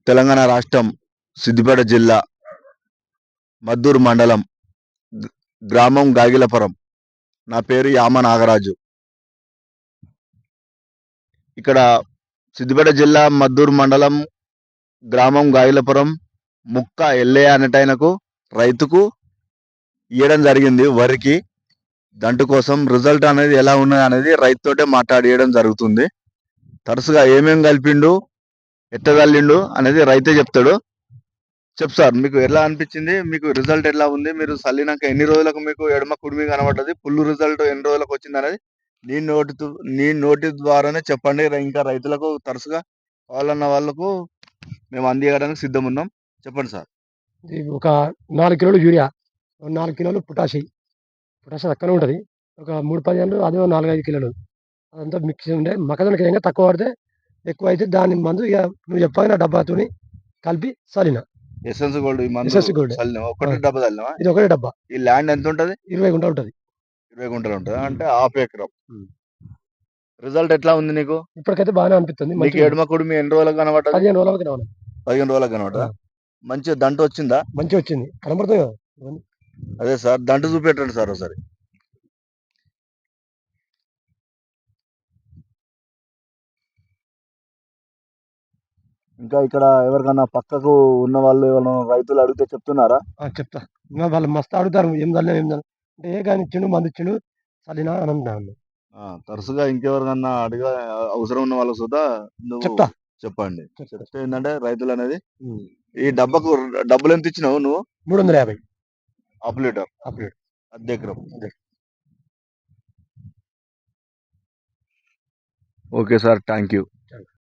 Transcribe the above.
తెలంగాణ రాష్ట్రం సిద్దిపేట జిల్లా మద్దూరు మండలం గ- గ్రామం గాగిలపురం. నా పేరు యామ నాగరాజు. ఇక్కడ సిద్దిపేట జిల్లా మద్దూరు మండలం గ్రామం గాగిలపురం ముక్క ఎల్లే అనేటైనకు రైతుకు ఇవ్వడం జరిగింది వరికి. దంటు కోసం రిజల్ట్ అనేది ఎలా ఉన్నది అనేది రైతుతోటే మాట్లాడియడం జరుగుతుంది. తరచుగా ఏమేం కలిపిండు, ఎట్ట చల్లిండు అనేది రైతే చెప్తాడు. చెప్పు సార్, మీకు ఎలా అనిపించింది? మీకు రిజల్ట్ ఎలా ఉంది? మీరు చల్లినాక ఎన్ని రోజులకు మీకు ఎడమ కుడిమి కనబడ్డది? ఫుల్ రిజల్ట్ ఎన్ని రోజులకు వచ్చింది అనేది నీ నోటి ద్వారానే చెప్పండి. ఇంకా రైతులకు తరచుగా కావాలన్న వాళ్ళకు మేము అందియడానికి సిద్ధం ఉన్నాం. చెప్పండి సార్. ఇది ఒక 4 కిలోలు యూరియా, 4 కిలోలు పొటాష్ తక్కువనే ఉంటది. ఒక 3 10 అదే 4, 5 కిలోలు అదంతా మిక్స్ ఉండే. మొక్కజొన్నకి ఏంగా తక్కువ పడితే ఎక్కువైతే దాని మందు ఇగ నువ్వు చెప్పిన డబ్బాతోని కలిపి చల్లిన. ఎసెన్స్ గోల్డ్ ఈ మందు ఎస్ఎస్ గోల్డ్. చల్లినావా? ఆ! ఒకటి డబ్బా చల్లినావా? ఇది ఒకటే డబ్బా. ఈ ల్యాండ్ ఎంత ఉంటది? 20 గుంటలు ఉంటది. 20 గుంటలు ఉంటది హ్మ్. అంటే హాఫ్ ఎకరం. హ్మ్. రిజల్ట్ ఎట్లా ఉంది నీకు? ఇప్పటికైతే బాగానే అనిపిస్తుంది. నీకు మంచిగుంది. ఎడమ కుడిమి ఎన్ని రోజులకు కనబడ్డది? 15 రోజులకి రావాలి. 15 రోజులకు ఆ! కనబడ్డదా? మంచిగా దంటు వచ్చిందా? మంచిగొచ్చింది. కనబడుతుంది కదా! ఇవన్నీ. అదే సార్, దంటు చూపెట్టండి సార్ ఒకసారి. ఇంకా ఇక్కడ ఎవరికన్నా పక్కకు ఉన్న వాళ్ళు ఎవరైనా రైతులు అడిగితే చెప్తున్నారా? చెప్తా. ఇంగ వాళ్ళు మస్తు అడుగుతారు. ఏం చల్లినావు? ఏం చల్లినావు? అంటే ఏ గాని ఇచ్చిండు, మందిచ్చిండు, చల్లినా అని అంటాను. తరచుగా ఇంకెవరికన్నా అవసరం ఉన్న వాళ్ళకు సుధా నువ్వు చెప్తా. చెప్పండి. చెప్తా. చెప్తే ఏంటంటే రైతులు అనేది హ్మ్. ఈ డబ్బాకు డబ్బులు ఎంత ఇచ్చినావు నువ్వు? 350 హాఫ్ లీటర్ అప్డేట్. అర్ధ ఎకరం. అదే. Okay sir, thank you.